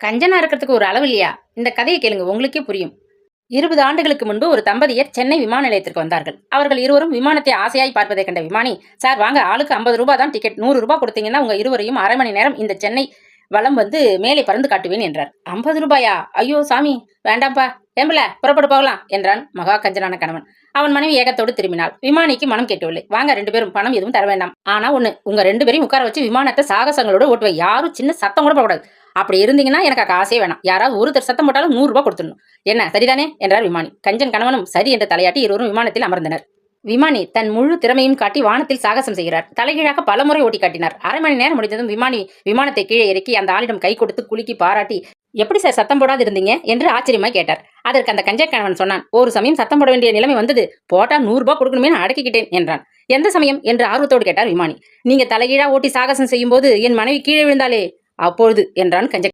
கஞ்சனா இருக்கிறதுக்கு ஒரு அளவு இல்லையா? இந்த கதையை கேளுங்க, உங்களுக்கே புரியும். 20 ஆண்டுகளுக்கு முன்பு ஒரு தம்பதியர் சென்னை விமான நிலையத்திற்கு வந்தார்கள். அவர்கள் இருவரும் விமானத்தை ஆசையாய் பார்ப்பதைக் கண்ட விமானி, சார் வாங்க, ஆளுக்கு ₹50 தான் டிக்கெட். ₹100 கொடுத்தீங்கன்னா உங்க இருவரையும் அரை மணி நேரம் இந்த சென்னை வலம் வந்து மேலே பறந்து காட்டுவேன் என்றார். ₹50? ஐயோ சாமி, வேண்டாம்ப்பா. ஏம்பல புறப்பட்டு போகலாம் என்றான் மகா கஞ்சனான கணவன். அவன் மனைவி ஏகத்தோடு திரும்பினாள். விமானிக்கு மனம் கேட்கவில்லை. வாங்க 2 பேரும், பணம் எதுவும் தர வேண்டாம். ஆனா ஒண்ணு, உங்க 2 பேரையும் உட்கார வச்சு விமானத்தை சாகசங்களோட ஓட்டுவை. யாரும் சின்ன சத்தம் கூட போடக்கூடாது. அப்படி இருந்தீங்கன்னா எனக்கு காசே வேணாம். யாராவது ஒருத்தர் சத்தம் போட்டாலும் ₹100 கொடுத்துடணும். என்ன, சரிதானே என்றார் விமானி. கஞ்சன் கணவனும் சரி என்று தலையாட்டி இருவரும் விமானத்தில் அமர்ந்தனர். விமானி தன் முழு திறமையும் காட்டி வானத்தில் சாகசம் செய்கிறார். தலைகீழாக பலமுறை ஓட்டி காட்டினார். அரை மணி நேரம் முடிந்ததும் விமானி விமானத்தை கீழே இறக்கி அந்த ஆளிடம் கை கொடுத்து குலுக்கி பாராட்டி, எப்படி சார் சத்தம் போடாது இருந்தீங்க என்று ஆச்சரியமாய் கேட்டார். அதற்கு அந்த கஞ்சன் கணவன் சொன்னான், ஒரு சமயம் சத்தம் போட வேண்டிய நிலைமை வந்தது, போட்டா ₹100 கொடுக்கணுமே அடக்கிக்கிட்டேன் என்றான். எந்த சமயம் என்று ஆர்வத்தோடு கேட்டார் விமானி. நீங்க தலைகீழா ஓட்டி சாகசம் செய்யும் போது என் மனைவி கீழே விழுந்தாலே அப்பொழுது என்றான் கஞ்சன்.